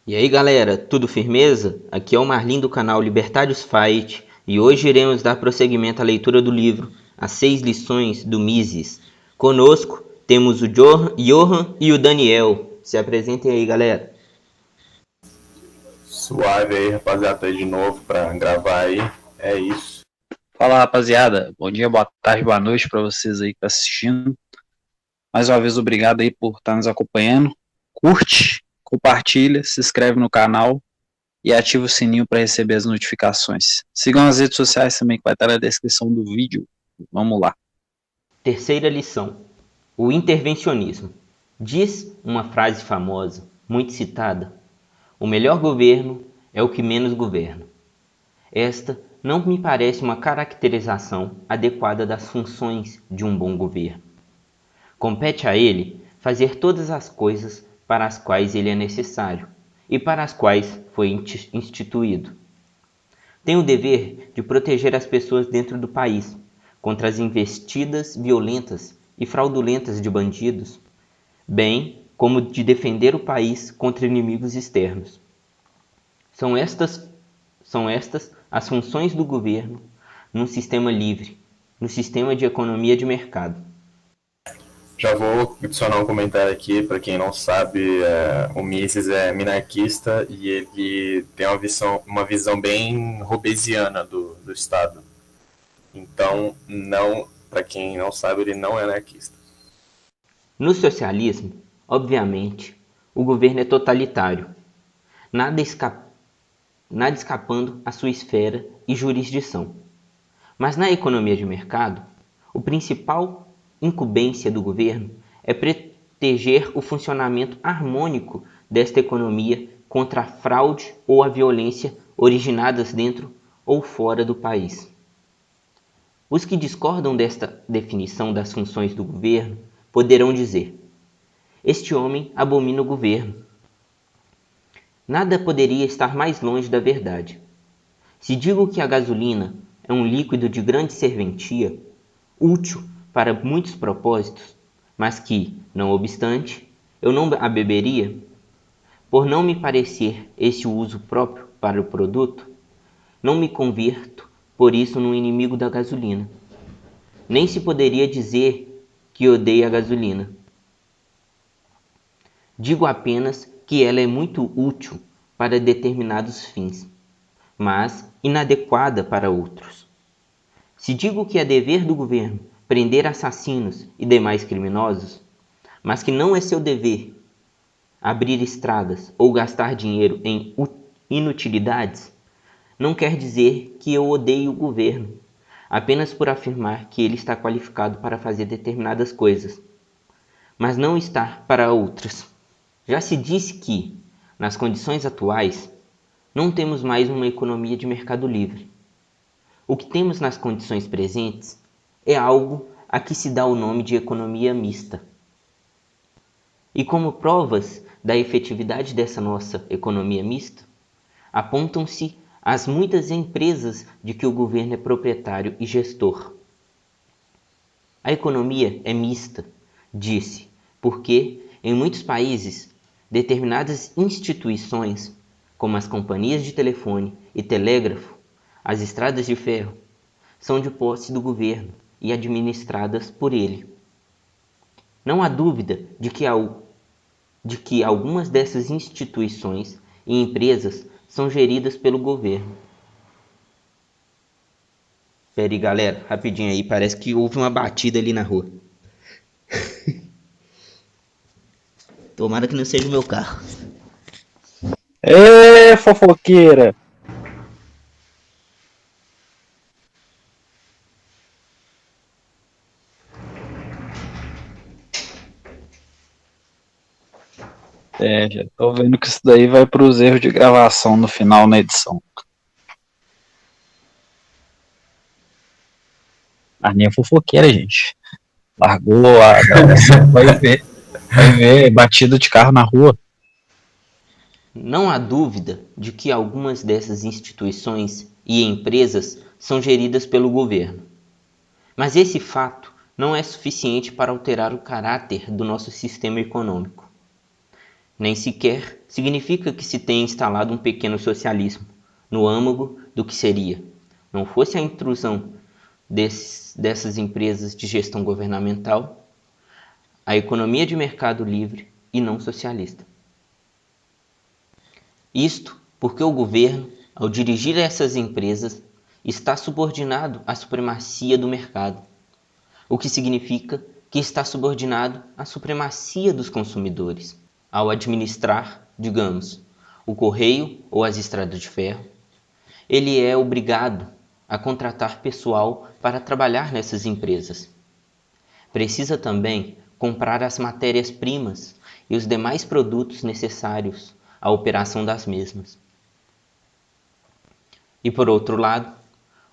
E aí galera, tudo firmeza? Aqui é o Marlin do canal Libertários Fight e hoje iremos dar prosseguimento à leitura do livro As 6 Lições do Mises. Conosco temos o Johan e o Daniel. Se apresentem aí galera. Suave aí, rapaziada, tá aí de novo pra gravar aí. É isso. Fala rapaziada, bom dia, boa tarde, boa noite para vocês aí que estão assistindo. Mais uma vez, obrigado aí por estar nos acompanhando. Curte, compartilha, se inscreve no canal e ativa o sininho para receber as notificações. Sigam as redes sociais também que vai estar na descrição do vídeo. Vamos lá. Terceira lição: o intervencionismo. Diz uma frase famosa, muito citada: o melhor governo é o que menos governa. Esta não me parece uma caracterização adequada das funções de um bom governo. Compete a ele fazer todas as coisas para as quais ele é necessário e para as quais foi instituído. Tem o dever de proteger as pessoas dentro do país contra as investidas violentas e fraudulentas de bandidos, bem como de defender o país contra inimigos externos. São estas as funções do governo num sistema livre, no sistema de economia de mercado. Já vou adicionar um comentário aqui, para quem não sabe, o Mises é minarquista e ele tem uma visão bem hobbesiana do Estado. Então, não, para quem não sabe, ele não é anarquista. No socialismo, obviamente, o governo é totalitário, nada escapando à sua esfera e jurisdição. Mas na economia de mercado, o principal incumbência do governo é proteger o funcionamento harmônico desta economia contra a fraude ou a violência originadas dentro ou fora do país. Os que discordam desta definição das funções do governo poderão dizer: este homem abomina o governo. Nada poderia estar mais longe da verdade. Se digo que a gasolina é um líquido de grande serventia, útil para muitos propósitos, mas que, não obstante, eu não a beberia, por não me parecer esse o uso próprio para o produto, não me converto por isso num inimigo da gasolina. Nem se poderia dizer que odeio a gasolina. Digo apenas que ela é muito útil para determinados fins, mas inadequada para outros. Se digo que é dever do governo prender assassinos e demais criminosos, mas que não é seu dever abrir estradas ou gastar dinheiro em inutilidades, não quer dizer que eu odeio o governo, apenas por afirmar que ele está qualificado para fazer determinadas coisas, mas não está para outras. Já se disse que, nas condições atuais, não temos mais uma economia de mercado livre. O que temos nas condições presentes é algo a que se dá o nome de economia mista. E como provas da efetividade dessa nossa economia mista, apontam-se as muitas empresas de que o governo é proprietário e gestor. A economia é mista, disse, porque, em muitos países, determinadas instituições, como as companhias de telefone e telégrafo, as estradas de ferro, são de posse do governo e administradas por ele. Não há dúvida de que algumas dessas instituições e empresas são geridas pelo governo. Pera aí, galera, rapidinho aí, parece que houve uma batida ali na rua. Tomara que não seja o meu carro. Ê, fofoqueira! Já tô vendo que isso daí vai para os erros de gravação no final na edição. A linha fofoqueira, gente. Largou a gravação, vai ver batida de carro na rua. Não há dúvida de que algumas dessas instituições e empresas são geridas pelo governo. Mas esse fato não é suficiente para alterar o caráter do nosso sistema econômico. Nem sequer significa que se tenha instalado um pequeno socialismo no âmago do que seria, não fosse a intrusão dessas empresas de gestão governamental, a economia de mercado livre e não socialista. Isto porque o governo, ao dirigir essas empresas, está subordinado à supremacia do mercado, o que significa que está subordinado à supremacia dos consumidores. Ao administrar, digamos, o correio ou as estradas de ferro, ele é obrigado a contratar pessoal para trabalhar nessas empresas. Precisa também comprar as matérias-primas e os demais produtos necessários à operação das mesmas. E por outro lado,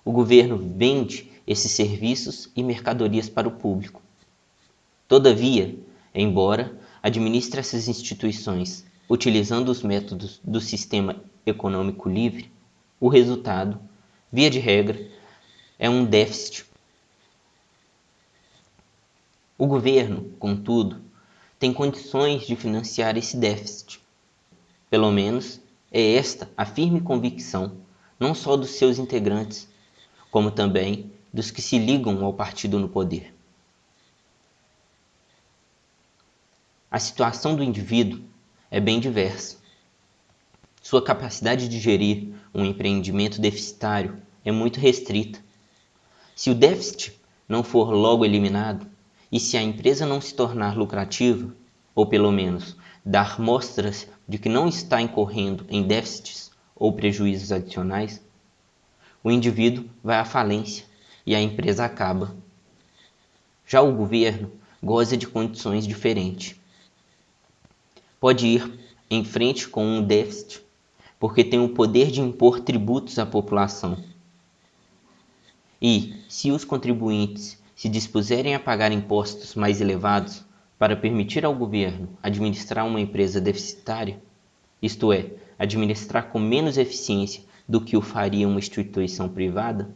o governo vende esses serviços e mercadorias para o público. Todavia, embora administre essas instituições utilizando os métodos do sistema econômico livre, o resultado, via de regra, é um déficit. O governo, contudo, tem condições de financiar esse déficit. Pelo menos é esta a firme convicção, não só dos seus integrantes, como também dos que se ligam ao partido no poder. A situação do indivíduo é bem diversa. Sua capacidade de gerir um empreendimento deficitário é muito restrita. Se o déficit não for logo eliminado e se a empresa não se tornar lucrativa, ou pelo menos dar mostras de que não está incorrendo em déficits ou prejuízos adicionais, o indivíduo vai à falência e a empresa acaba. Já o governo goza de condições diferentes. Pode ir em frente com um déficit porque tem o poder de impor tributos à população. E, se os contribuintes se dispuserem a pagar impostos mais elevados para permitir ao governo administrar uma empresa deficitária, isto é, administrar com menos eficiência do que o faria uma instituição privada,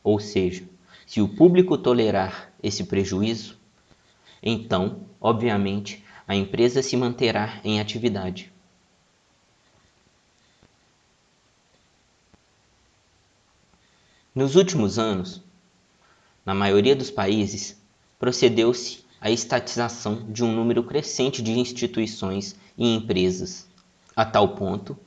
ou seja, se o público tolerar esse prejuízo, então, obviamente, a empresa se manterá em atividade. Nos últimos anos, na maioria dos países, procedeu-se à estatização de um número crescente de instituições e empresas, a tal ponto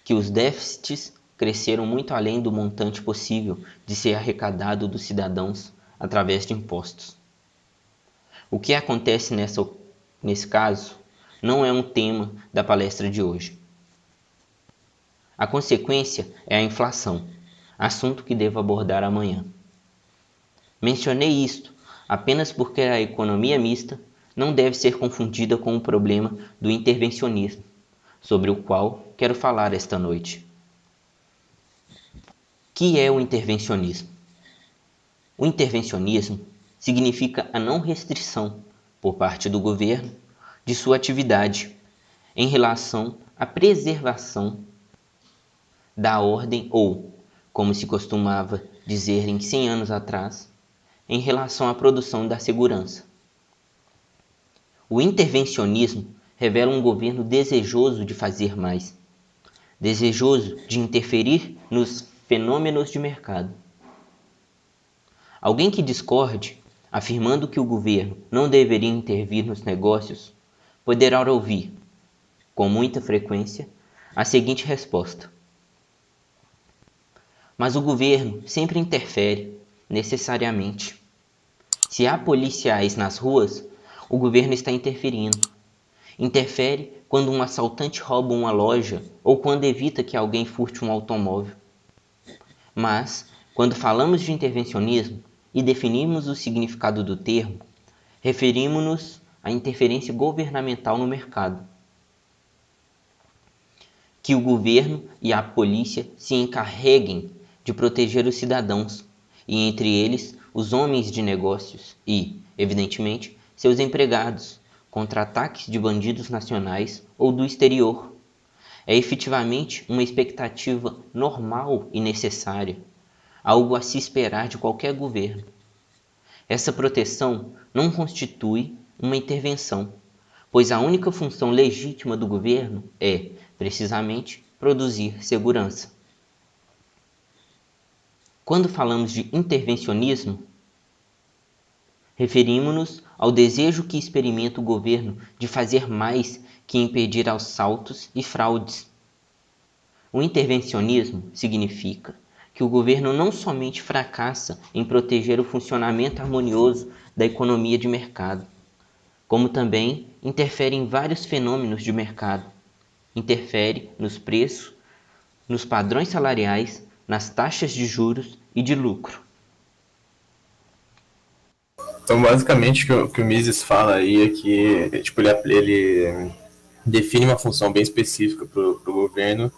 que os déficits cresceram muito além do montante possível de ser arrecadado dos cidadãos através de impostos. O que acontece nesse caso não é um tema da palestra de hoje. A consequência é a inflação, assunto que devo abordar amanhã. Mencionei isto apenas porque a economia mista não deve ser confundida com o problema do intervencionismo, sobre o qual quero falar esta noite. Que é o intervencionismo? O intervencionismo significa a não restrição, por parte do governo, de sua atividade em relação à preservação da ordem ou, como se costumava dizer em 100 anos atrás, em relação à produção da segurança. O intervencionismo revela um governo desejoso de fazer mais, desejoso de interferir nos fenômenos de mercado. Alguém que discorde, afirmando que o governo não deveria intervir nos negócios, poderá ouvir, com muita frequência, a seguinte resposta: mas o governo sempre interfere, necessariamente. Se há policiais nas ruas, o governo está interferindo. Interfere quando um assaltante rouba uma loja ou quando evita que alguém furte um automóvel. Mas, quando falamos de intervencionismo e definimos o significado do termo, referimos-nos à interferência governamental no mercado. Que o governo e a polícia se encarreguem de proteger os cidadãos, e entre eles os homens de negócios e, evidentemente, seus empregados, contra ataques de bandidos nacionais ou do exterior. É efetivamente uma expectativa normal e necessária, algo a se esperar de qualquer governo. Essa proteção não constitui uma intervenção, pois a única função legítima do governo é, precisamente, produzir segurança. Quando falamos de intervencionismo, referimos-nos ao desejo que experimenta o governo de fazer mais que impedir assaltos e fraudes. O intervencionismo significa que o governo não somente fracassa em proteger o funcionamento harmonioso da economia de mercado, como também interfere em vários fenômenos de mercado. Interfere nos preços, nos padrões salariais, nas taxas de juros e de lucro. Então, basicamente, o que o Mises fala aí é que tipo, ele define uma função bem específica para o governo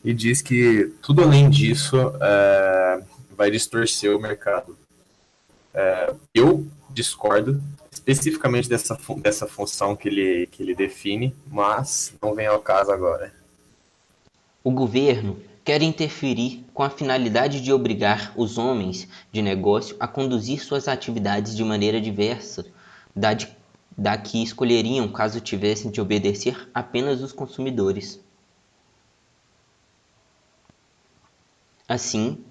e diz que tudo além disso vai distorcer o mercado. Eu discordo especificamente dessa função que ele define, mas não vem ao caso agora. O governo quer interferir com a finalidade de obrigar os homens de negócio a conduzir suas atividades de maneira diversa da que escolheriam caso tivessem de obedecer apenas os consumidores. Assim,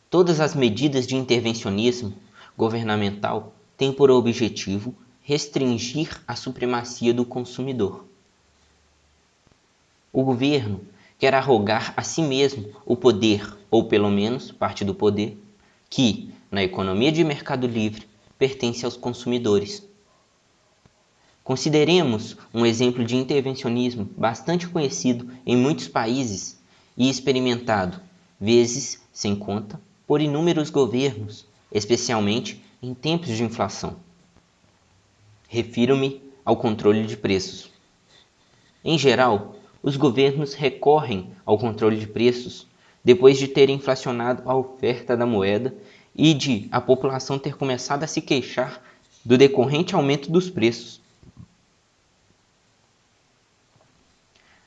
todas as medidas de intervencionismo governamental têm por objetivo restringir a supremacia do consumidor. O governo quer arrogar a si mesmo o poder, ou pelo menos parte do poder, que, na economia de mercado livre, pertence aos consumidores. Consideremos um exemplo de intervencionismo bastante conhecido em muitos países e experimentado, vezes sem conta, por inúmeros governos, especialmente em tempos de inflação. Refiro-me ao controle de preços. Em geral, os governos recorrem ao controle de preços depois de terem inflacionado a oferta da moeda e de a população ter começado a se queixar do decorrente aumento dos preços.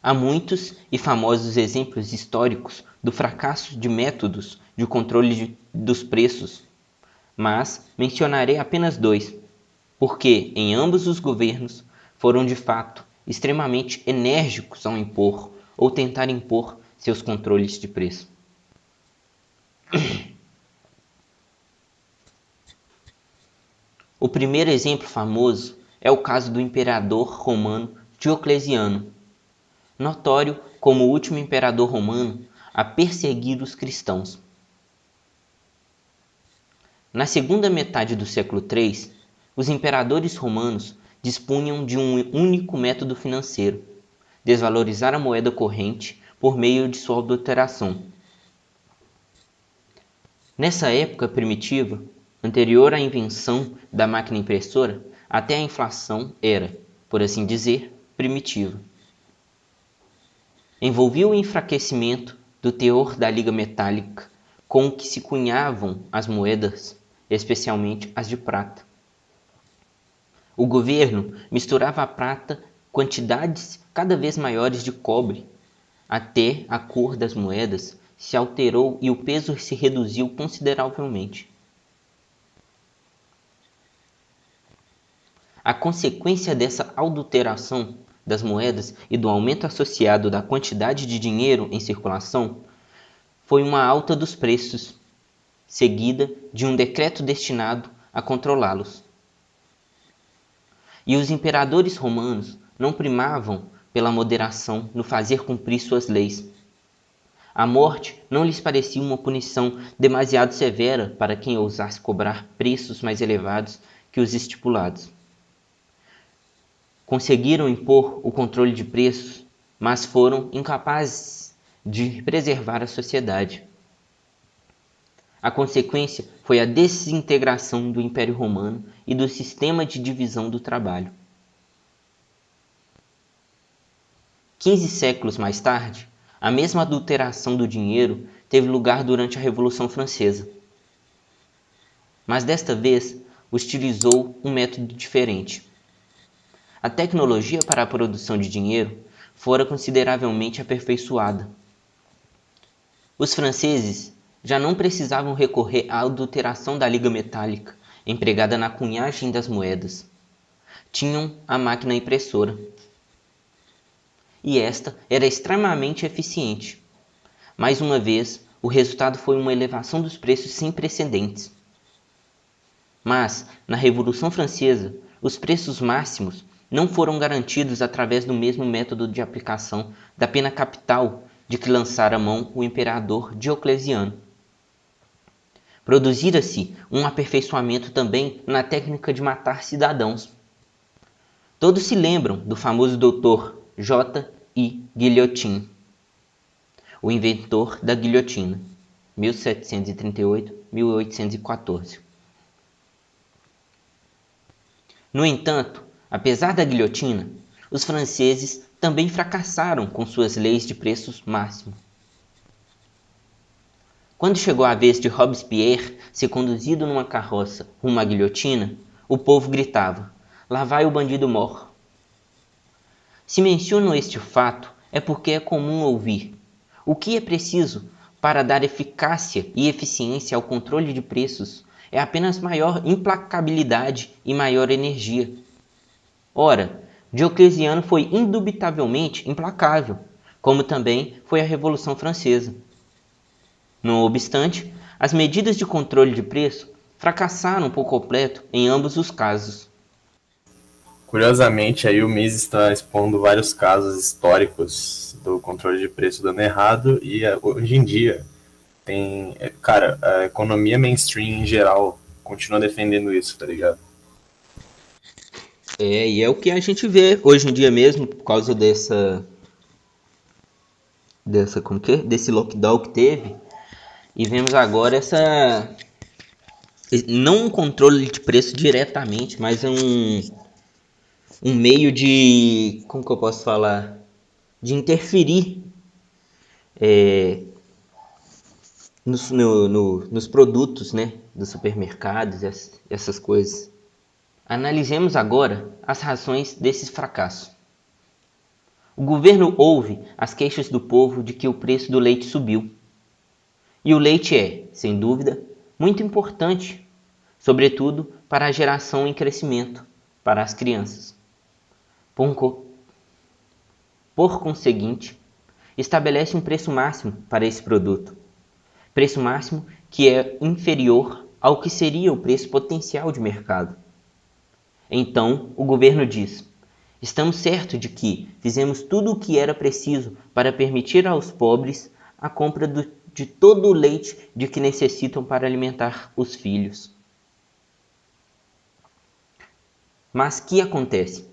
Há muitos e famosos exemplos históricos do fracasso de métodos de controle dos preços, mas mencionarei apenas dois, porque em ambos os governos foram de fato extremamente enérgicos ao impor ou tentar impor seus controles de preço. O primeiro exemplo famoso é o caso do imperador romano Diocleciano, notório como o último imperador romano a perseguir os cristãos. Na segunda metade do século III, os imperadores romanos dispunham de um único método financeiro: desvalorizar a moeda corrente por meio de sua adulteração. Nessa época primitiva, anterior à invenção da máquina impressora, até a inflação era, por assim dizer, primitiva. Envolvia o enfraquecimento do teor da liga metálica com que se cunhavam as moedas, especialmente as de prata. O governo misturava à prata quantidades cada vez maiores de cobre, até a cor das moedas se alterou e o peso se reduziu consideravelmente. A consequência dessa adulteração das moedas e do aumento associado da quantidade de dinheiro em circulação foi uma alta dos preços, seguida de um decreto destinado a controlá-los. E os imperadores romanos não primavam pela moderação no fazer cumprir suas leis. A morte não lhes parecia uma punição demasiado severa para quem ousasse cobrar preços mais elevados que os estipulados. Conseguiram impor o controle de preços, mas foram incapazes de preservar a sociedade. A consequência foi a desintegração do Império Romano e do sistema de divisão do trabalho. 15 séculos mais tarde, a mesma adulteração do dinheiro teve lugar durante a Revolução Francesa. Mas desta vez, utilizou um método diferente. A tecnologia para a produção de dinheiro fora consideravelmente aperfeiçoada. Os franceses já não precisavam recorrer à adulteração da liga metálica empregada na cunhagem das moedas. tinham a máquina impressora. E esta era extremamente eficiente. Mais uma vez, o resultado foi uma elevação dos preços sem precedentes. Mas, na Revolução Francesa, os preços máximos não foram garantidos através do mesmo método de aplicação da pena capital de que lançara mão o imperador Diocleciano. Produzira-se um aperfeiçoamento também na técnica de matar cidadãos. Todos se lembram do famoso Dr. J.I. Guillotin, o inventor da guilhotina, 1738-1814. No entanto, apesar da guilhotina, os franceses também fracassaram com suas leis de preços máximos. Quando chegou a vez de Robespierre ser conduzido numa carroça rumo à guilhotina, o povo gritava: "Lá vai o bandido mor!". Se menciono este fato é porque é comum ouvir: o que é preciso para dar eficácia e eficiência ao controle de preços é apenas maior implacabilidade e maior energia. Ora, Diocleciano foi indubitavelmente implacável, como também foi a Revolução Francesa. Não obstante, as medidas de controle de preço fracassaram por completo em ambos os casos. Curiosamente, aí o Mises está expondo vários casos históricos do controle de preço dando errado e hoje em dia cara, a economia mainstream em geral continua defendendo isso, tá ligado? E é o que a gente vê hoje em dia mesmo, por causa desse lockdown que teve, e vemos agora não um controle de preço diretamente, mas um meio de, como que eu posso falar, de interferir nos produtos, né, dos supermercados, essas coisas. Analisemos agora as razões desses fracassos. O governo ouve as queixas do povo de que o preço do leite subiu. E o leite é, sem dúvida, muito importante, sobretudo para a geração em crescimento, para as crianças. Por conseguinte, estabelece um preço máximo para esse produto. Preço máximo que é inferior ao que seria o preço potencial de mercado. Então, o governo diz: estamos certos de que fizemos tudo o que era preciso para permitir aos pobres a compra de todo o leite de que necessitam para alimentar os filhos. Mas que acontece?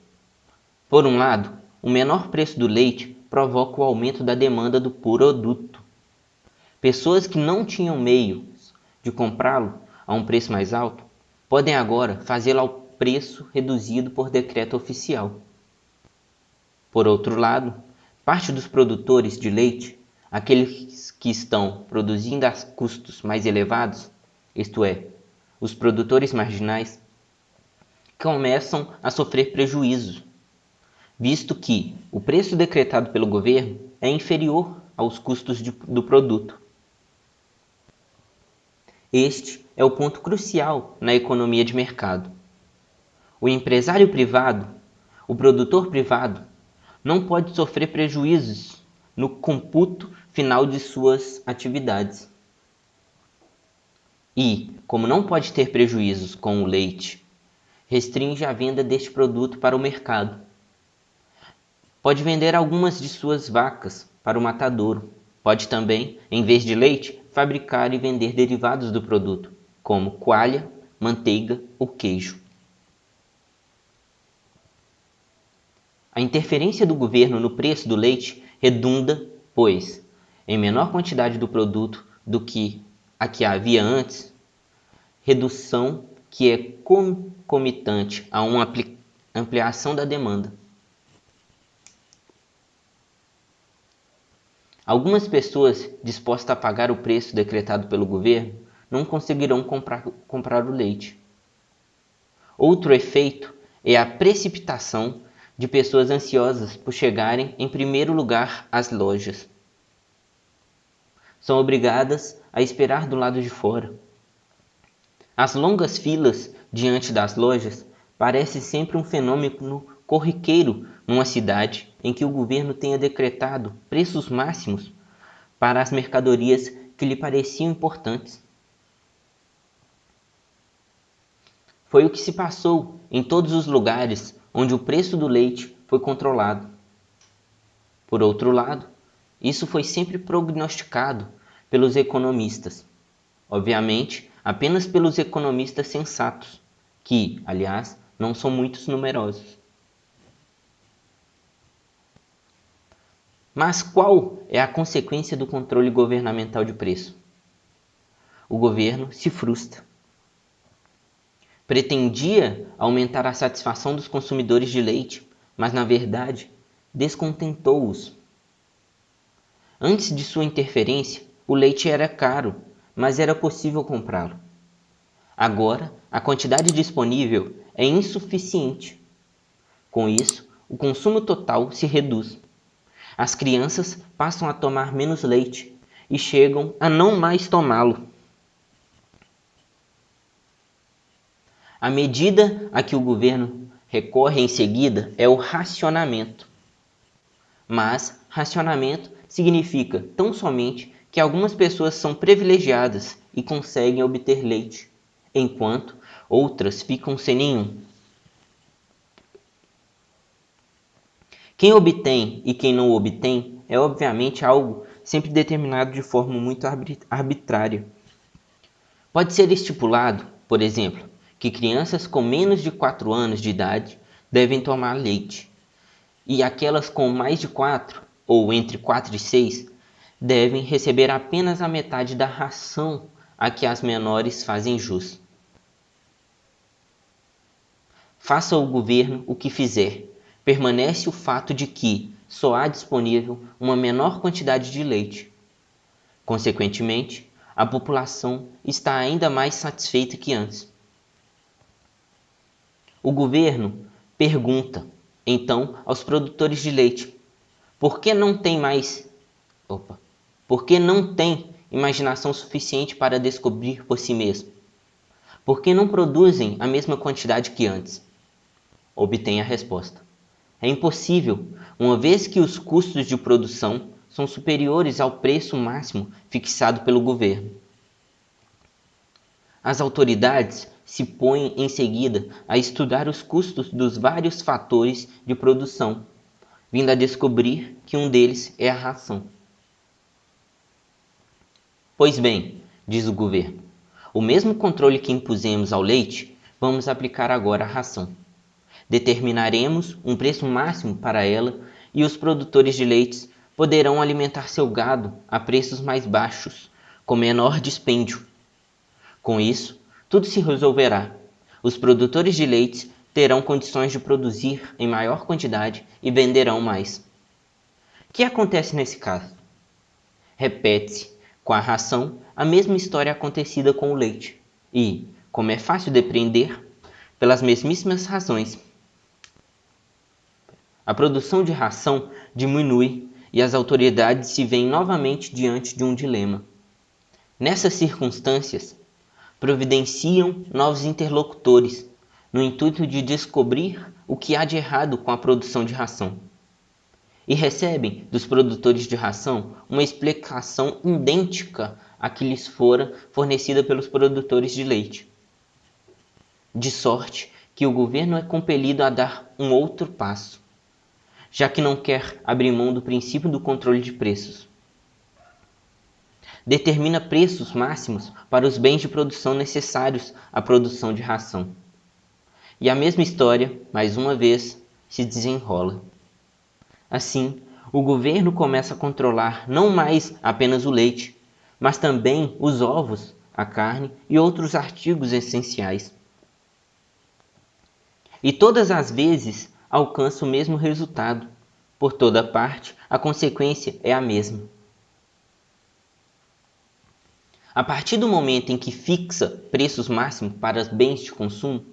Por um lado, o menor preço do leite provoca o aumento da demanda do produto. Pessoas que não tinham meios de comprá-lo a um preço mais alto podem agora fazê-lo ao preço reduzido por decreto oficial. Por outro lado, parte dos produtores de leite, aqueles que estão produzindo a custos mais elevados, isto é, os produtores marginais, começam a sofrer prejuízo, visto que o preço decretado pelo governo é inferior aos custos do produto. Este é o ponto crucial na economia de mercado. O empresário privado, o produtor privado, não pode sofrer prejuízos no computo final de suas atividades. E, como não pode ter prejuízos com o leite, restringe a venda deste produto para o mercado. Pode vender algumas de suas vacas para o matadouro. Pode também, em vez de leite, fabricar e vender derivados do produto, como coalha, manteiga ou queijo. A interferência do governo no preço do leite redunda, pois, em menor quantidade do produto do que a que havia antes, redução que é concomitante a uma ampliação da demanda. Algumas pessoas dispostas a pagar o preço decretado pelo governo não conseguirão comprar o leite. Outro efeito é a precipitação de pessoas ansiosas por chegarem em primeiro lugar às lojas. São obrigadas a esperar do lado de fora. As longas filas diante das lojas parece sempre um fenômeno corriqueiro numa cidade em que o governo tenha decretado preços máximos para as mercadorias que lhe pareciam importantes. Foi o que se passou em todos os lugares onde o preço do leite foi controlado. Por outro lado, isso foi sempre prognosticado pelos economistas. Obviamente, apenas pelos economistas sensatos, que, aliás, não são muitos numerosos. Mas qual é a consequência do controle governamental de preço? O governo se frustra. Pretendia aumentar a satisfação dos consumidores de leite, mas na verdade descontentou-os. Antes de sua interferência, o leite era caro, mas era possível comprá-lo. Agora, a quantidade disponível é insuficiente. Com isso, o consumo total se reduz. As crianças passam a tomar menos leite e chegam a não mais tomá-lo. A medida a que o governo recorre em seguida é o racionamento. Mas racionamento significa tão somente que algumas pessoas são privilegiadas e conseguem obter leite, enquanto outras ficam sem nenhum. Quem obtém e quem não obtém é obviamente algo sempre determinado de forma muito arbitrária. Pode ser estipulado, por exemplo, que crianças com menos de 4 anos de idade devem tomar leite, e aquelas com mais de 4, ou entre 4 e 6, devem receber apenas a metade da ração a que as menores fazem jus. Faça o governo o que fizer, permanece o fato de que só há disponível uma menor quantidade de leite. Consequentemente, a população está ainda mais satisfeita que antes. O governo pergunta, então, aos produtores de leite, por que não tem imaginação suficiente para descobrir por si mesmo? Por que não produzem a mesma quantidade que antes? Obtém a resposta. É impossível, uma vez que os custos de produção são superiores ao preço máximo fixado pelo governo. As autoridades se põem em seguida a estudar os custos dos vários fatores de produção, vindo a descobrir que um deles é a ração. Pois bem, diz o governo, o mesmo controle que impusemos ao leite, vamos aplicar agora à ração. Determinaremos um preço máximo para ela e os produtores de leites poderão alimentar seu gado a preços mais baixos, com menor dispêndio. Com isso, tudo se resolverá. Os produtores de leites terão condições de produzir em maior quantidade e venderão mais. O que acontece nesse caso? Repete-se com a ração a mesma história acontecida com o leite. E, como é fácil depreender, pelas mesmíssimas razões, a produção de ração diminui e as autoridades se veem novamente diante de um dilema. Nessas circunstâncias, providenciam novos interlocutores, no intuito de descobrir o que há de errado com a produção de ração. E recebem dos produtores de ração uma explicação idêntica à que lhes fora fornecida pelos produtores de leite. De sorte que o governo é compelido a dar um outro passo, já que não quer abrir mão do princípio do controle de preços. Determina preços máximos para os bens de produção necessários à produção de ração. E a mesma história, mais uma vez, se desenrola. Assim, o governo começa a controlar não mais apenas o leite, mas também os ovos, a carne e outros artigos essenciais. E todas as vezes alcança o mesmo resultado. Por toda parte, a consequência é a mesma. A partir do momento em que fixa preços máximos para os bens de consumo,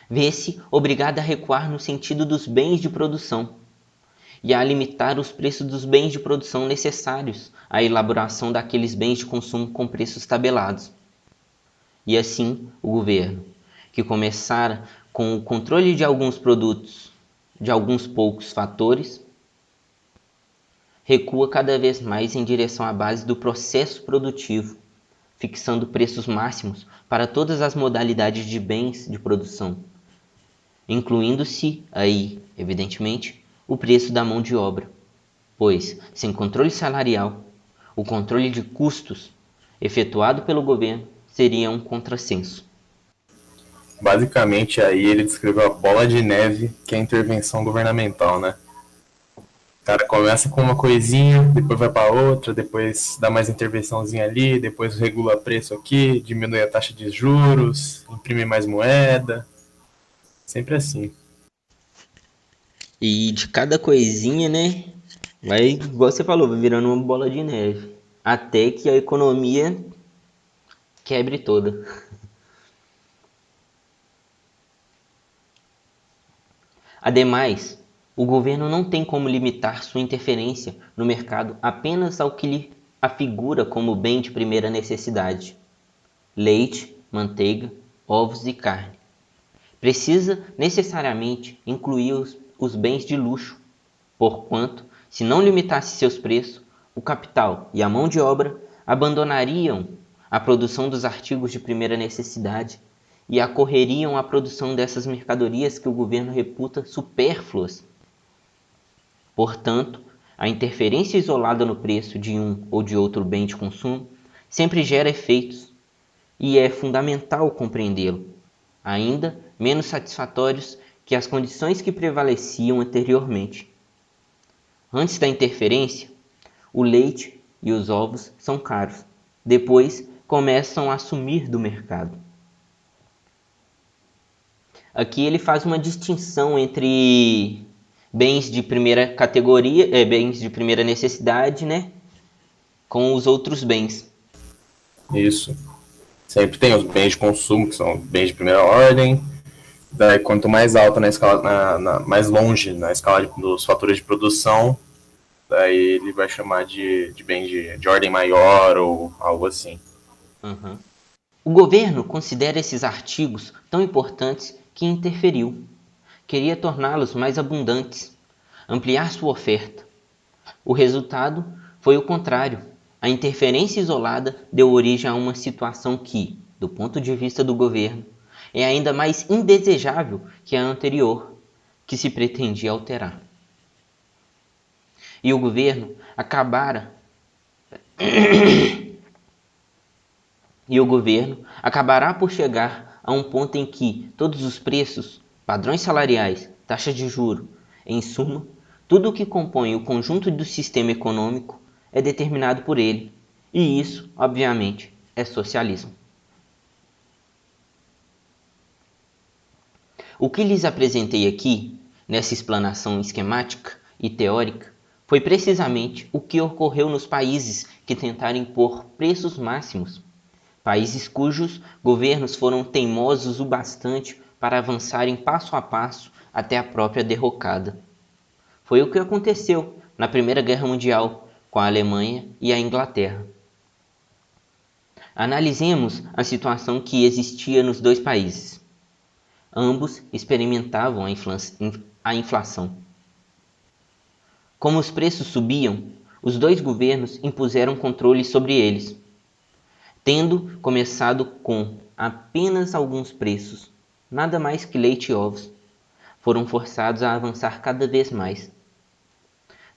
vê-se obrigado a recuar no sentido dos bens de produção e a limitar os preços dos bens de produção necessários à elaboração daqueles bens de consumo com preços tabelados. E assim, o governo, que começara com o controle de alguns produtos, de alguns poucos fatores, recua cada vez mais em direção à base do processo produtivo, fixando preços máximos para todas as modalidades de bens de produção, incluindo-se aí, evidentemente, o preço da mão de obra, pois, sem controle salarial, o controle de custos efetuado pelo governo seria um contrassenso. Basicamente, aí ele descreveu a bola de neve, que é a intervenção governamental, né? O cara começa com uma coisinha, depois vai para outra, depois dá mais intervençãozinha ali, depois regula preço aqui, diminui a taxa de juros, imprime mais moeda. Sempre assim. E de cada coisinha, né, vai, igual você falou, vai virando uma bola de neve, até que a economia quebre toda. Ademais, o governo não tem como limitar sua interferência no mercado apenas ao que lhe afigura como bem de primeira necessidade: leite, manteiga, ovos e carne. Precisa necessariamente incluir os bens de luxo, porquanto, se não limitasse seus preços, o capital e a mão de obra abandonariam a produção dos artigos de primeira necessidade e acorreriam à produção dessas mercadorias que o governo reputa supérfluas. Portanto, a interferência isolada no preço de um ou de outro bem de consumo sempre gera efeitos, e é fundamental compreendê-lo, ainda menos satisfatórios que as condições que prevaleciam anteriormente. Antes da interferência, o leite e os ovos são caros, depois começam a sumir do mercado. Aqui ele faz uma distinção entre bens de primeira categoria, bens de primeira necessidade, né, com os outros bens. Isso. Sempre tem os bens de consumo, que são bens de primeira ordem. Daí, quanto mais alta na escala, mais longe na escala dos fatores de produção, daí ele vai chamar de bem de ordem maior ou algo assim. Uhum. O governo considera esses artigos tão importantes que interferiu. Queria torná-los mais abundantes, ampliar sua oferta. O resultado foi o contrário. A interferência isolada deu origem a uma situação que, do ponto de vista do governo, é ainda mais indesejável que a anterior, que se pretendia alterar. E o governo acabará por chegar a um ponto em que todos os preços, padrões salariais, taxas de juros, em suma, tudo o que compõe o conjunto do sistema econômico é determinado por ele, e isso, obviamente, é socialismo. O que lhes apresentei aqui, nessa explanação esquemática e teórica, foi precisamente o que ocorreu nos países que tentaram impor preços máximos, países cujos governos foram teimosos o bastante para avançarem passo a passo até a própria derrocada. Foi o que aconteceu na Primeira Guerra Mundial com a Alemanha e a Inglaterra. Analisemos a situação que existia nos dois países. Ambos experimentavam a inflação. Como os preços subiam, os dois governos impuseram controle sobre eles, tendo começado com apenas alguns preços, nada mais que leite e ovos, foram forçados a avançar cada vez mais.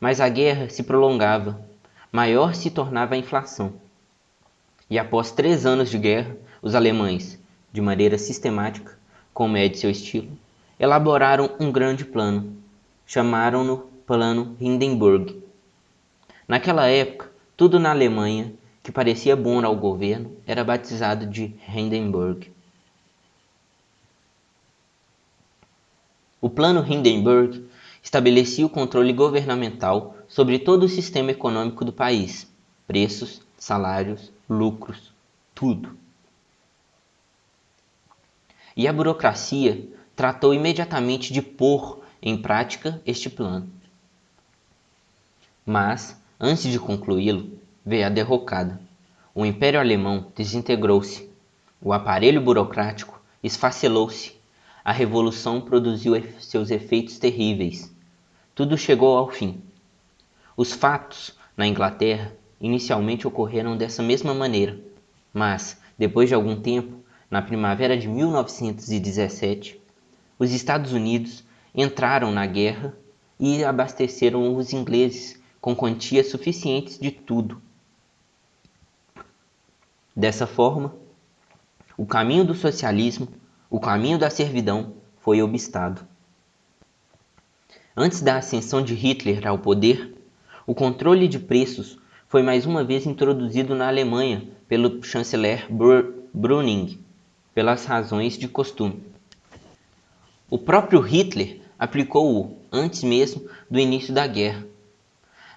Mas a guerra se prolongava, maior se tornava a inflação. E após 3 anos de guerra, os alemães, de maneira sistemática, como é de seu estilo, elaboraram um grande plano. Chamaram-no Plano Hindenburg. Naquela época, tudo na Alemanha que parecia bom ao governo era batizado de Hindenburg. O Plano Hindenburg estabelecia o controle governamental sobre todo o sistema econômico do país, preços, salários, lucros, tudo. E a burocracia tratou imediatamente de pôr em prática este plano. Mas, antes de concluí-lo, veio a derrocada. O Império Alemão desintegrou-se, o aparelho burocrático esfacelou-se, a Revolução produziu seus efeitos terríveis. Tudo chegou ao fim. Os fatos, na Inglaterra, inicialmente ocorreram dessa mesma maneira, mas, depois de algum tempo, na primavera de 1917, os Estados Unidos entraram na guerra e abasteceram os ingleses com quantias suficientes de tudo. Dessa forma, o caminho do socialismo, o caminho da servidão, foi obstado. Antes da ascensão de Hitler ao poder, o controle de preços foi mais uma vez introduzido na Alemanha pelo chanceler Brüning, pelas razões de costume. O próprio Hitler aplicou-o antes mesmo do início da guerra.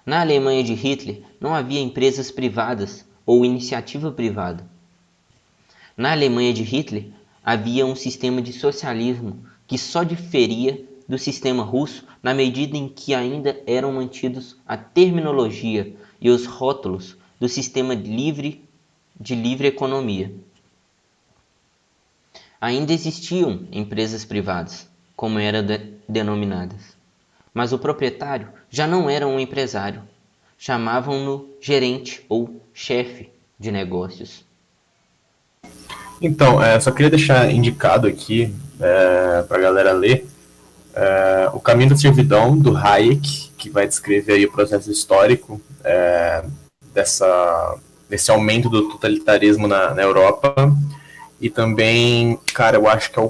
Na Alemanha de Hitler não havia empresas privadas ou iniciativa privada. Na Alemanha de Hitler havia um sistema de socialismo que só diferia do sistema russo na medida em que ainda eram mantidos a terminologia e os rótulos do sistema de livre economia. Ainda existiam empresas privadas, como eram denominadas, mas o proprietário já não era um empresário, chamavam-no gerente ou chefe de negócios. Então, só queria deixar indicado aqui para a galera ler O Caminho da Servidão, do Hayek, que vai descrever aí o processo histórico desse aumento do totalitarismo na Europa. E também, cara, eu acho que é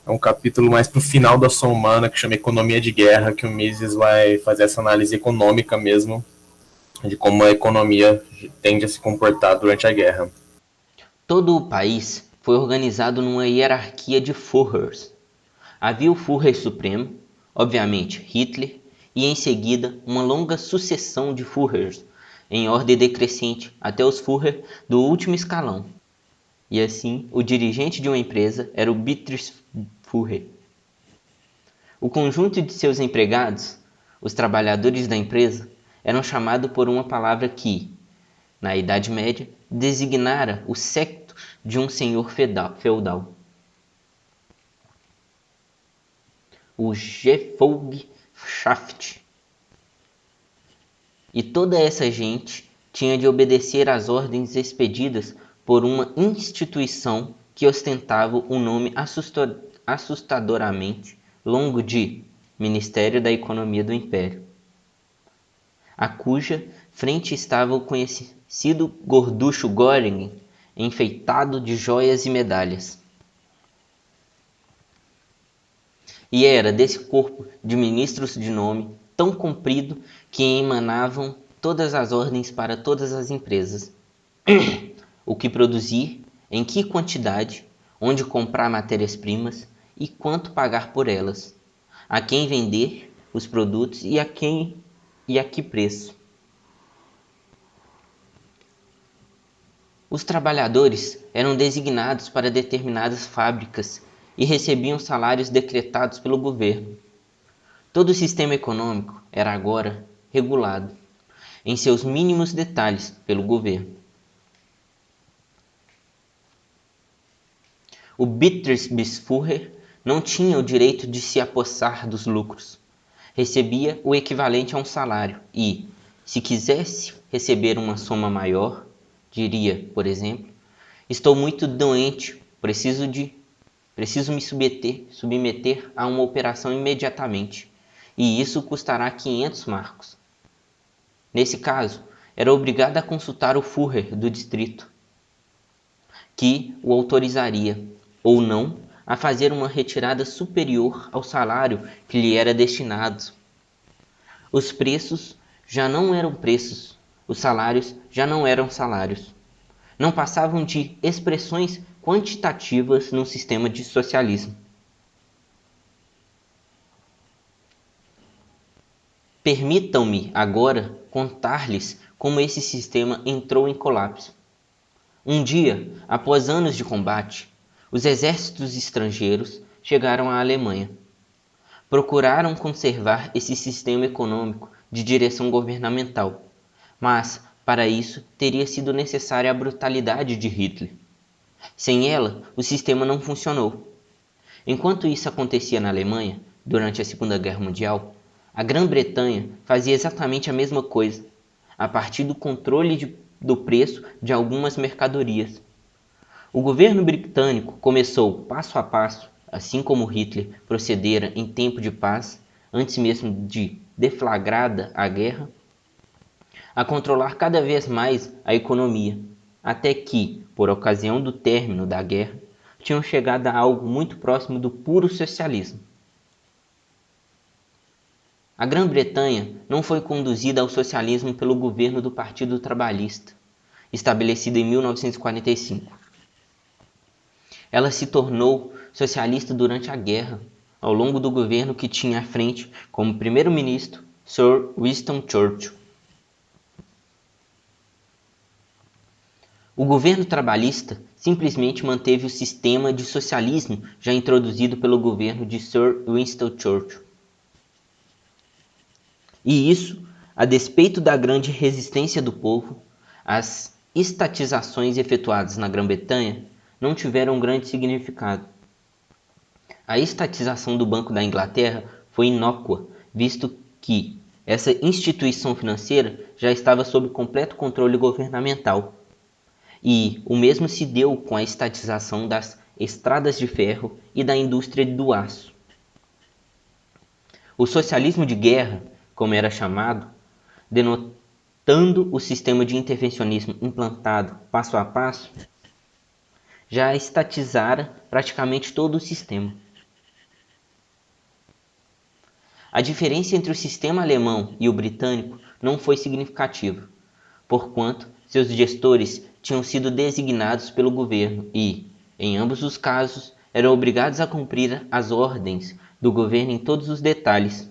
um capítulo mais pro final da ação humana, que chama Economia de Guerra, que o Mises vai fazer essa análise econômica mesmo, de como a economia tende a se comportar durante a guerra. Todo o país foi organizado numa hierarquia de Führers. Havia o Führer Supremo, obviamente Hitler, e em seguida uma longa sucessão de Führers, em ordem decrescente até os Führer do último escalão. E assim, o dirigente de uma empresa era o Betriebsführer. O conjunto de seus empregados, os trabalhadores da empresa, eram chamados por uma palavra que, na Idade Média, designara o séquito de um senhor feudal. O Gefolgschaft. E toda essa gente tinha de obedecer às ordens expedidas por uma instituição que ostentava o nome assustadoramente longo de Ministério da Economia do Império, a cuja frente estava o conhecido gorducho Göring, enfeitado de joias e medalhas. E era desse corpo de ministros de nome tão comprido que emanavam todas as ordens para todas as empresas. O que produzir, em que quantidade, onde comprar matérias-primas e quanto pagar por elas, a quem vender os produtos e a que preço. Os trabalhadores eram designados para determinadas fábricas e recebiam salários decretados pelo governo. Todo o sistema econômico era agora regulado, em seus mínimos detalhes, pelo governo. O Betriebsführer não tinha o direito de se apossar dos lucros. Recebia o equivalente a um salário e, se quisesse receber uma soma maior, diria, por exemplo, estou muito doente, preciso me submeter a uma operação imediatamente, e isso custará 500 marcos. Nesse caso, era obrigado a consultar o Führer do distrito, que o autorizaria, ou não, a fazer uma retirada superior ao salário que lhe era destinado. Os preços já não eram preços, os salários já não eram salários. Não passavam de expressões quantitativas num sistema de socialismo. Permitam-me agora contar-lhes como esse sistema entrou em colapso. Um dia, após anos de combate, os exércitos estrangeiros chegaram à Alemanha. Procuraram conservar esse sistema econômico de direção governamental, mas, para isso, teria sido necessária a brutalidade de Hitler. Sem ela, o sistema não funcionou. Enquanto isso acontecia na Alemanha, durante a Segunda Guerra Mundial, a Grã-Bretanha fazia exatamente a mesma coisa, a partir do controle do preço de algumas mercadorias. O governo britânico começou, passo a passo, assim como Hitler procedera em tempo de paz, antes mesmo de deflagrada a guerra, a controlar cada vez mais a economia, até que, por ocasião do término da guerra, tinham chegado a algo muito próximo do puro socialismo. A Grã-Bretanha não foi conduzida ao socialismo pelo governo do Partido Trabalhista, estabelecido em 1945. Ela se tornou socialista durante a guerra, ao longo do governo que tinha à frente como primeiro-ministro Sir Winston Churchill. O governo trabalhista simplesmente manteve o sistema de socialismo já introduzido pelo governo de Sir Winston Churchill. E isso, a despeito da grande resistência do povo, as estatizações efetuadas na Grã-Bretanha não tiveram grande significado. A estatização do Banco da Inglaterra foi inócua, visto que essa instituição financeira já estava sob completo controle governamental. E o mesmo se deu com a estatização das estradas de ferro e da indústria do aço. O socialismo de guerra, como era chamado, denotando o sistema de intervencionismo implantado passo a passo, já estatizara praticamente todo o sistema. A diferença entre o sistema alemão e o britânico não foi significativa, porquanto seus gestores tinham sido designados pelo governo e, em ambos os casos, eram obrigados a cumprir as ordens do governo em todos os detalhes.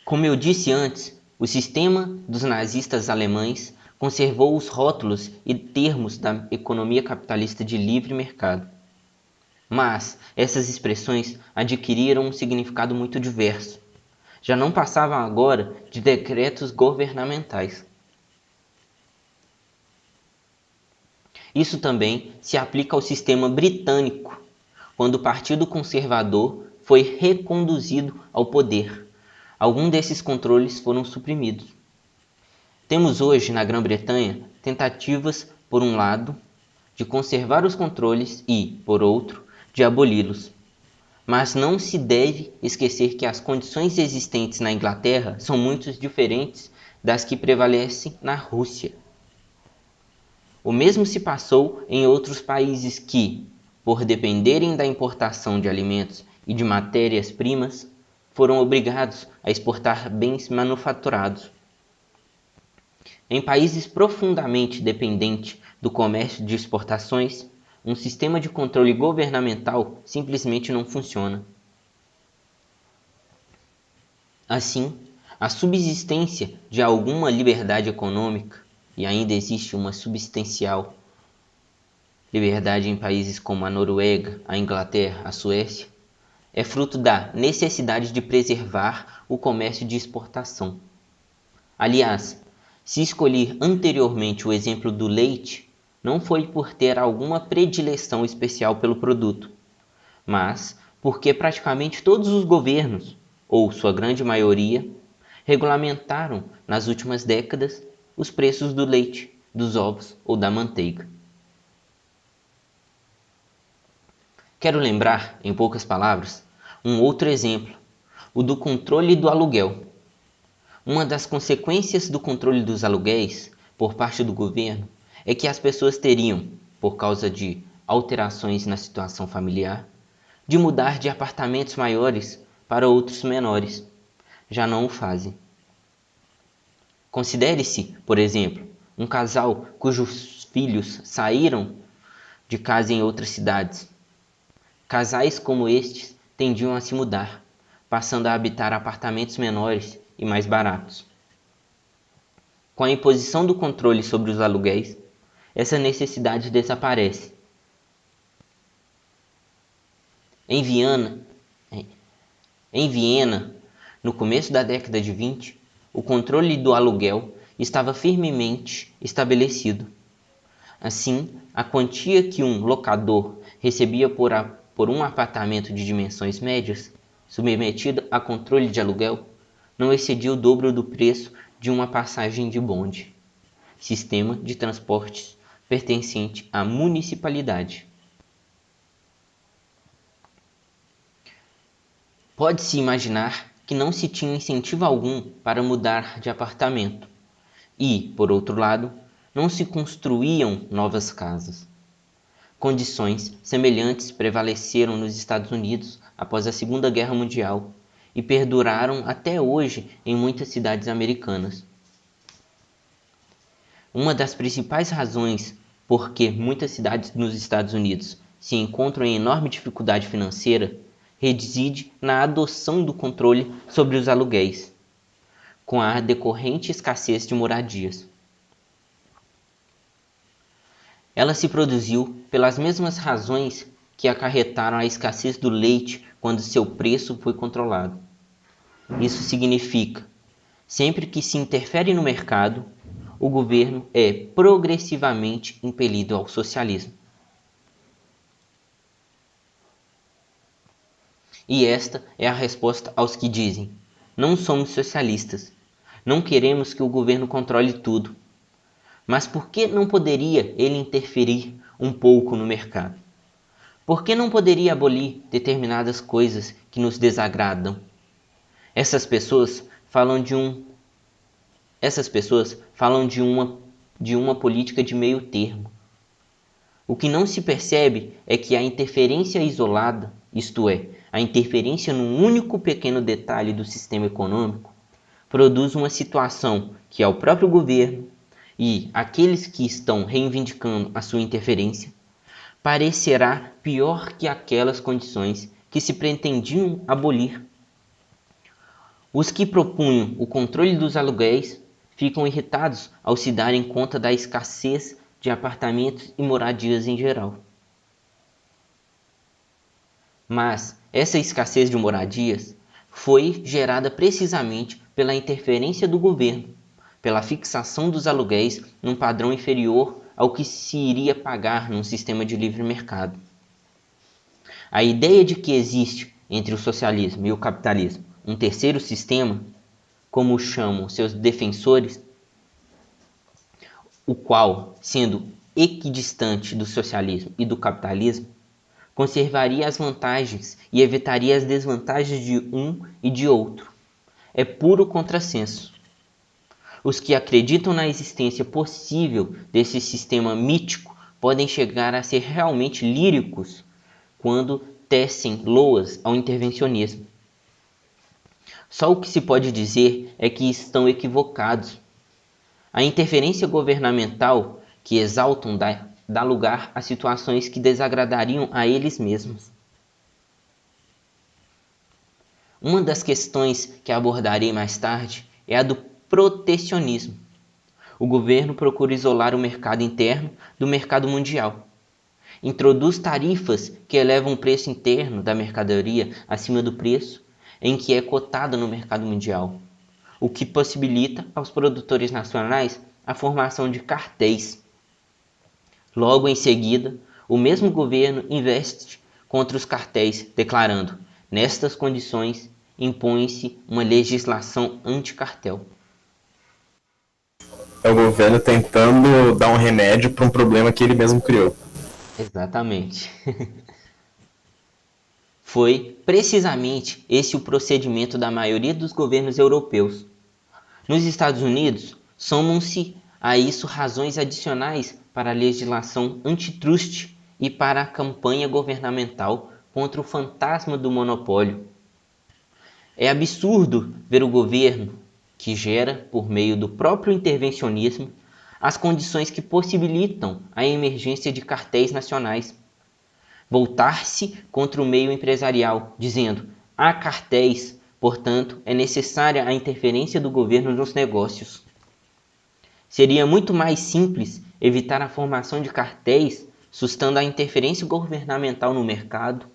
Como eu disse antes, o sistema dos nazistas alemães conservou os rótulos e termos da economia capitalista de livre mercado. Mas essas expressões adquiriram um significado muito diverso. Já não passavam agora de decretos governamentais. Isso também se aplica ao sistema britânico, quando o Partido Conservador foi reconduzido ao poder. Alguns desses controles foram suprimidos. Temos hoje na Grã-Bretanha tentativas, por um lado, de conservar os controles e, por outro, de aboli-los. Mas não se deve esquecer que as condições existentes na Inglaterra são muito diferentes das que prevalecem na Rússia. O mesmo se passou em outros países que, por dependerem da importação de alimentos e de matérias-primas, foram obrigados a exportar bens manufaturados. Em países profundamente dependentes do comércio de exportações, um sistema de controle governamental simplesmente não funciona. Assim, a subsistência de alguma liberdade econômica, e ainda existe uma substancial liberdade em países como a Noruega, a Inglaterra, a Suécia, é fruto da necessidade de preservar o comércio de exportação. Aliás, se escolhi anteriormente o exemplo do leite, não foi por ter alguma predileção especial pelo produto, mas porque praticamente todos os governos, ou sua grande maioria, regulamentaram nas últimas décadas os preços do leite, dos ovos ou da manteiga. Quero lembrar, em poucas palavras, um outro exemplo, o do controle do aluguel. Uma das consequências do controle dos aluguéis por parte do governo é que as pessoas teriam, por causa de alterações na situação familiar, de mudar de apartamentos maiores para outros menores. Já não o fazem. Considere-se, por exemplo, um casal cujos filhos saíram de casa em outras cidades. Casais como estes tendiam a se mudar, passando a habitar apartamentos menores e mais baratos. Com a imposição do controle sobre os aluguéis, essa necessidade desaparece. Em Viena, no começo da década de 20, o controle do aluguel estava firmemente estabelecido. Assim, a quantia que um locador recebia por um apartamento de dimensões médias, submetido a controle de aluguel, não excedia o dobro do preço de uma passagem de bonde, sistema de transportes pertencente à municipalidade. Pode-se imaginar que não se tinha incentivo algum para mudar de apartamento e, por outro lado, não se construíam novas casas. Condições semelhantes prevaleceram nos Estados Unidos após a Segunda Guerra Mundial e perduraram até hoje em muitas cidades americanas. Uma das principais razões por que muitas cidades nos Estados Unidos se encontram em enorme dificuldade financeira reside na adoção do controle sobre os aluguéis, com a decorrente escassez de moradias. Ela se produziu pelas mesmas razões que acarretaram a escassez do leite quando seu preço foi controlado. Isso significa, sempre que se interfere no mercado, o governo é progressivamente impelido ao socialismo. E esta é a resposta aos que dizem: não somos socialistas, não queremos que o governo controle tudo. Mas por que não poderia ele interferir um pouco no mercado? Por que não poderia abolir determinadas coisas que nos desagradam? Essas pessoas falam de uma política de meio termo. O que não se percebe é que a interferência isolada, isto é, a interferência num único pequeno detalhe do sistema econômico, produz uma situação que ao próprio governo e aqueles que estão reivindicando a sua interferência parecerá pior que aquelas condições que se pretendiam abolir. Os que propunham o controle dos aluguéis ficam irritados ao se darem conta da escassez de apartamentos e moradias em geral. Mas essa escassez de moradias foi gerada precisamente pela interferência do governo, pela fixação dos aluguéis num padrão inferior ao que se iria pagar num sistema de livre mercado. A ideia de que existe entre o socialismo e o capitalismo um terceiro sistema, como chamam seus defensores, o qual, sendo equidistante do socialismo e do capitalismo, conservaria as vantagens e evitaria as desvantagens de um e de outro, é puro contrassenso. Os que acreditam na existência possível desse sistema mítico podem chegar a ser realmente líricos quando tecem loas ao intervencionismo. Só o que se pode dizer é que estão equivocados. A interferência governamental que exaltam dá lugar a situações que desagradariam a eles mesmos. Uma das questões que abordarei mais tarde é a do protecionismo. O governo procura isolar o mercado interno do mercado mundial. Introduz tarifas que elevam o preço interno da mercadoria acima do preço em que é cotada no mercado mundial, o que possibilita aos produtores nacionais a formação de cartéis. Logo em seguida, o mesmo governo investe contra os cartéis, declarando: nestas condições, impõe-se uma legislação anticartel. É o governo tentando dar um remédio para um problema que ele mesmo criou. Exatamente. Foi precisamente esse o procedimento da maioria dos governos europeus. Nos Estados Unidos, somam-se a isso razões adicionais para a legislação antitruste e para a campanha governamental contra o fantasma do monopólio. É absurdo ver o governo, que gera, por meio do próprio intervencionismo, as condições que possibilitam a emergência de cartéis nacionais, voltar-se contra o meio empresarial, dizendo: há cartéis, portanto, é necessária a interferência do governo nos negócios. Seria muito mais simples evitar a formação de cartéis, sustando a interferência governamental no mercado,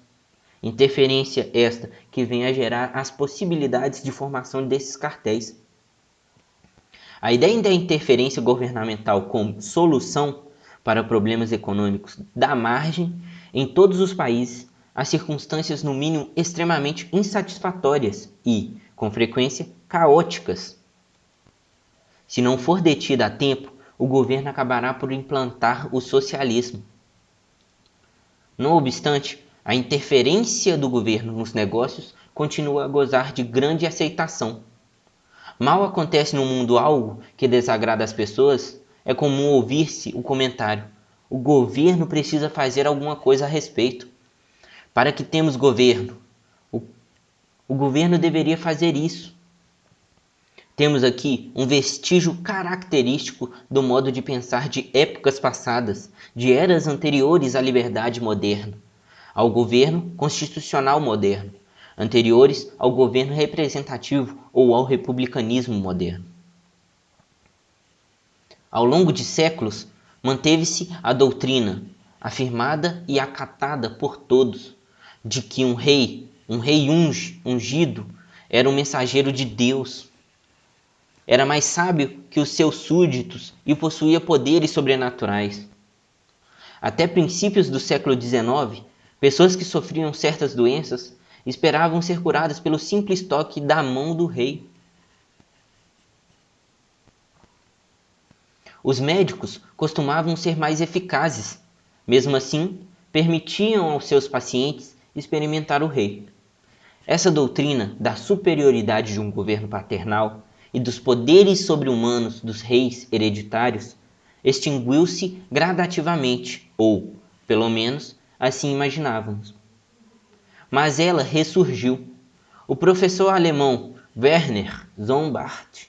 interferência esta que vem a gerar as possibilidades de formação desses cartéis. A ideia da interferência governamental como solução para problemas econômicos dá margem, em todos os países, a circunstâncias no mínimo extremamente insatisfatórias e, com frequência, caóticas. Se não for detida a tempo, o governo acabará por implantar o socialismo. Não obstante, a interferência do governo nos negócios continua a gozar de grande aceitação. Mal acontece no mundo algo que desagrada as pessoas, é comum ouvir-se o comentário: o governo precisa fazer alguma coisa a respeito. Para que temos governo? O governo deveria fazer isso. Temos aqui um vestígio característico do modo de pensar de épocas passadas, de eras anteriores à liberdade moderna, ao governo constitucional moderno, anteriores ao governo representativo ou ao republicanismo moderno. Ao longo de séculos, manteve-se a doutrina, afirmada e acatada por todos, de que um rei ungido, era um mensageiro de Deus. Era mais sábio que os seus súditos e possuía poderes sobrenaturais. Até princípios do século XIX, pessoas que sofriam certas doenças esperavam ser curadas pelo simples toque da mão do rei. Os médicos costumavam ser mais eficazes. Mesmo assim, permitiam aos seus pacientes experimentar o rei. Essa doutrina da superioridade de um governo paternal e dos poderes sobre-humanos dos reis hereditários extinguiu-se gradativamente, ou, pelo menos, assim imaginávamos. Mas ela ressurgiu. O professor alemão Werner Sombart,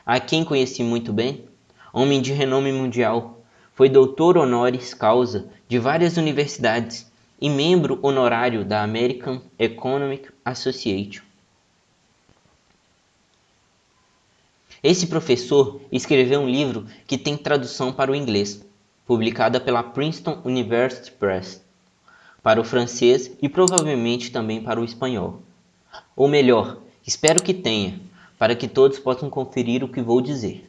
a quem conheci muito bem, homem de renome mundial, foi doutor honoris causa de várias universidades e membro honorário da American Economic Association. Esse professor escreveu um livro que tem tradução para o inglês, publicada pela Princeton University Press, para o francês e provavelmente também para o espanhol. Ou melhor, espero que tenha, para que todos possam conferir o que vou dizer.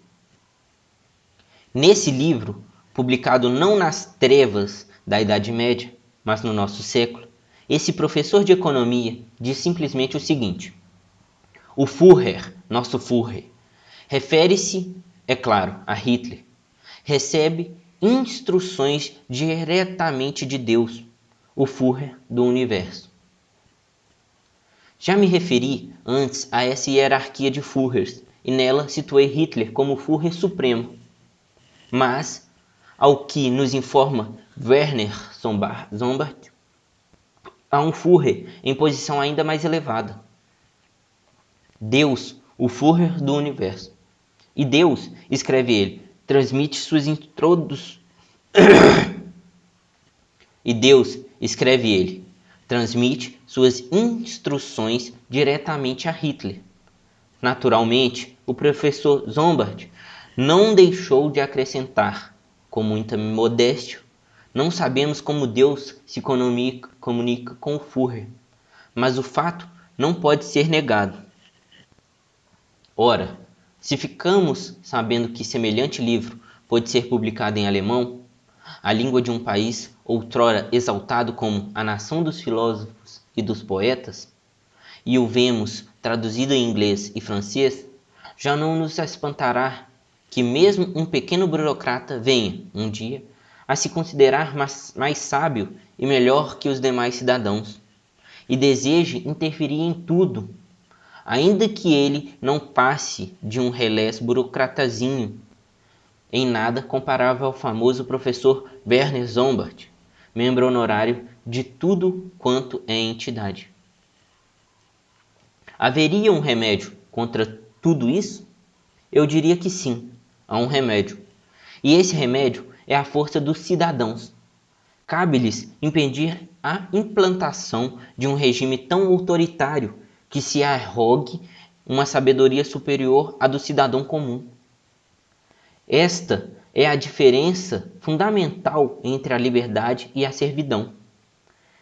Nesse livro, publicado não nas trevas da Idade Média, mas no nosso século, esse professor de economia diz simplesmente o seguinte: o Führer, nosso Führer, refere-se, é claro, a Hitler, recebe instruções diretamente de Deus, o Führer do universo. Já me referi antes a essa hierarquia de Führers e nela situei Hitler como o Führer supremo. Mas, ao que nos informa Werner Sombart, há um Führer em posição ainda mais elevada. Deus, o Führer do universo. E Deus, escreve ele, transmite suas instruções diretamente a Hitler. Naturalmente, o professor Sombart não deixou de acrescentar, com muita modéstia: não sabemos como Deus se comunica com o Führer, mas o fato não pode ser negado. Ora, se ficamos sabendo que semelhante livro pode ser publicado em alemão, a língua de um país outrora exaltado como a nação dos filósofos e dos poetas, e o vemos traduzido em inglês e francês, já não nos espantará que mesmo um pequeno burocrata venha, um dia, a se considerar mais sábio e melhor que os demais cidadãos, e deseje interferir em tudo, ainda que ele não passe de um relés burocratazinho, em nada comparável ao famoso professor Werner Sombart, membro honorário de tudo quanto é entidade. Haveria um remédio contra tudo isso? Eu diria que sim, há um remédio. E esse remédio é a força dos cidadãos. Cabe-lhes impedir a implantação de um regime tão autoritário que se arrogue uma sabedoria superior à do cidadão comum. Esta é a diferença fundamental entre a liberdade e a servidão.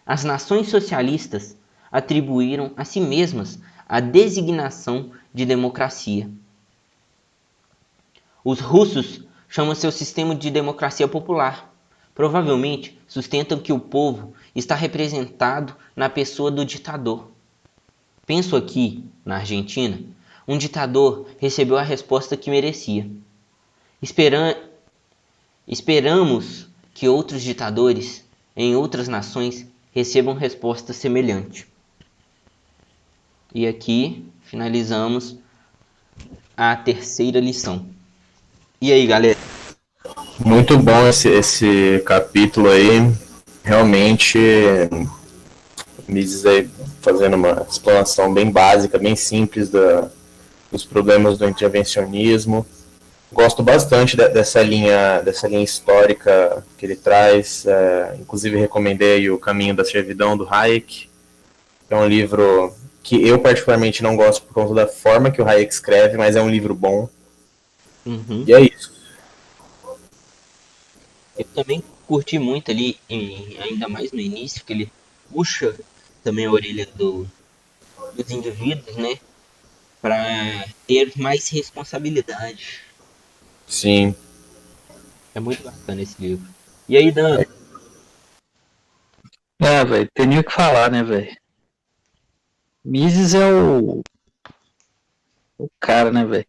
As nações socialistas atribuíram a si mesmas a designação de democracia. Os russos chamam seu sistema de democracia popular, provavelmente sustentam que o povo está representado na pessoa do ditador. Penso aqui, na Argentina, um ditador recebeu a resposta que merecia. Esperamos que outros ditadores em outras nações recebam resposta semelhante. E aqui finalizamos a terceira lição. E aí, galera? Muito bom esse capítulo aí. Realmente, Mises aí fazendo uma explanação bem básica, bem simples dos problemas do intervencionismo. Gosto bastante dessa linha histórica que ele traz. Inclusive recomendei O Caminho da Servidão, do Hayek. É um livro que eu particularmente não gosto por conta da forma que o Hayek escreve, mas é um livro bom. Uhum. E é isso. Eu também curti muito ali, ainda mais no início, que ele puxa também a orelha dos indivíduos, né? Para ter mais responsabilidade. Sim. É muito bacana esse livro. E aí, Dan? Velho, tem nem o que falar, né, velho? Mises é o cara, né, velho?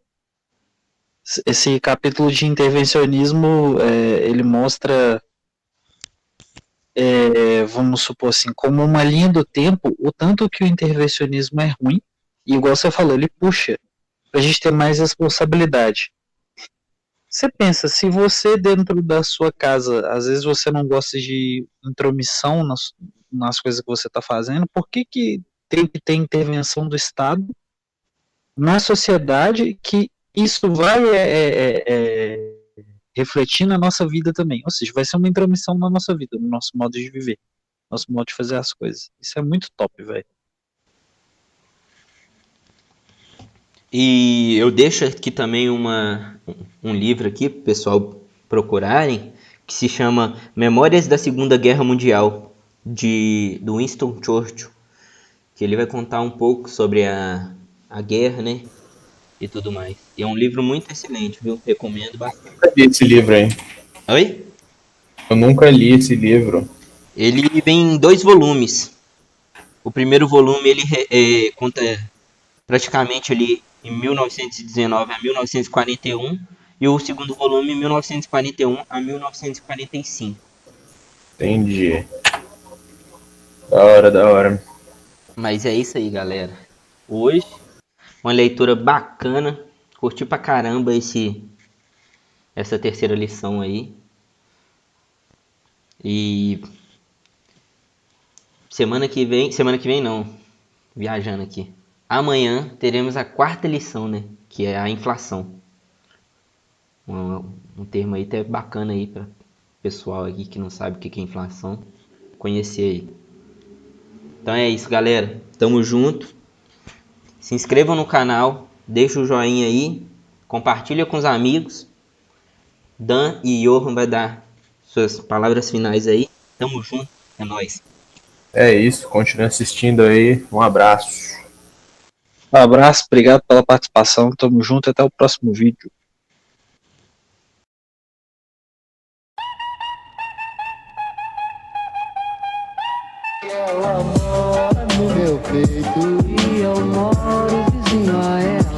Esse capítulo de intervencionismo, ele mostra, vamos supor assim, como uma linha do tempo, o tanto que o intervencionismo é ruim, e igual você falou, ele puxa pra gente ter mais responsabilidade. Você pensa, se você dentro da sua casa, às vezes você não gosta de intromissão nas coisas que você está fazendo, por que tem que ter intervenção do Estado na sociedade que isso vai refletir na nossa vida também? Ou seja, vai ser uma intromissão na nossa vida, no nosso modo de viver, nosso modo de fazer as coisas. Isso é muito top, velho. E eu deixo aqui também um livro aqui para o pessoal procurarem, que se chama Memórias da Segunda Guerra Mundial, do Winston Churchill, que ele vai contar um pouco sobre a guerra, né, e tudo mais. E é um livro muito excelente, viu? Recomendo bastante. Eu nunca li esse livro, hein? Oi? Eu nunca li esse livro. Ele vem em 2 volumes. O primeiro volume ele conta praticamente ali em 1919 a 1941 e o segundo volume em 1941 a 1945. Entendi. Da hora, da hora. Mas é isso aí, galera. Hoje, uma leitura bacana. Curti pra caramba essa terceira lição aí. E semana que vem não, viajando aqui. Amanhã teremos a quarta lição, né? Que é a inflação. Um termo aí até bacana aí para pessoal aqui que não sabe o que é inflação conhecer aí. Então é isso, galera. Tamo junto. Se inscrevam no canal, deixa o joinha aí, compartilha com os amigos. Dan e Johan vai dar suas palavras finais aí. Tamo junto, é nóis. É isso, continue assistindo aí. Um abraço. Um abraço, obrigado pela participação, tamo junto, até o próximo vídeo. Ela mora no meu peito e eu moro vizinho a ela.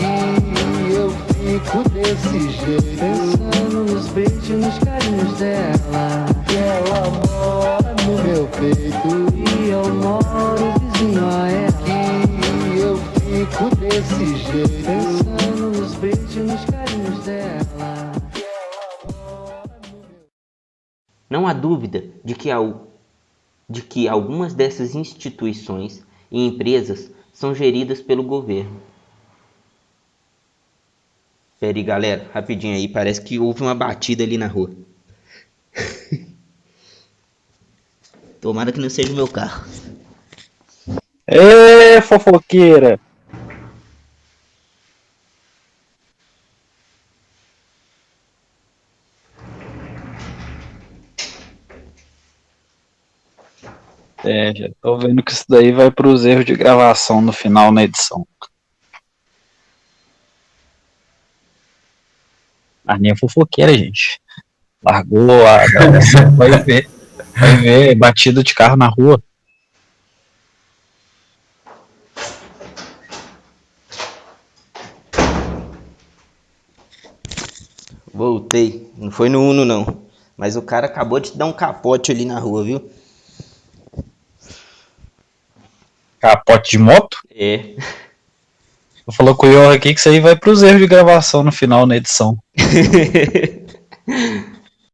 E eu fico desse jeito, pensando nos beijos e nos carinhos dela. Ela mora no meu peito e eu moro vizinho a ela. E eu fico desse jeito, pensando nos beijos e nos carinhos dela. Não há dúvida de que algumas dessas instituições e empresas são geridas pelo governo. Pera aí, galera, rapidinho aí, parece que houve uma batida ali na rua. Tomara que não seja o meu carro. Ê, fofoqueira! Já tô vendo que isso daí vai para os erros de gravação no final na edição. A minha fofoqueira, gente. Largou vai ver batida de carro na rua. Voltei. Não foi no Uno, não. Mas o cara acabou de dar um capote ali na rua, viu? Capote de moto? É. Eu falou com o Ior aqui que isso aí vai pros erros de gravação no final, na edição.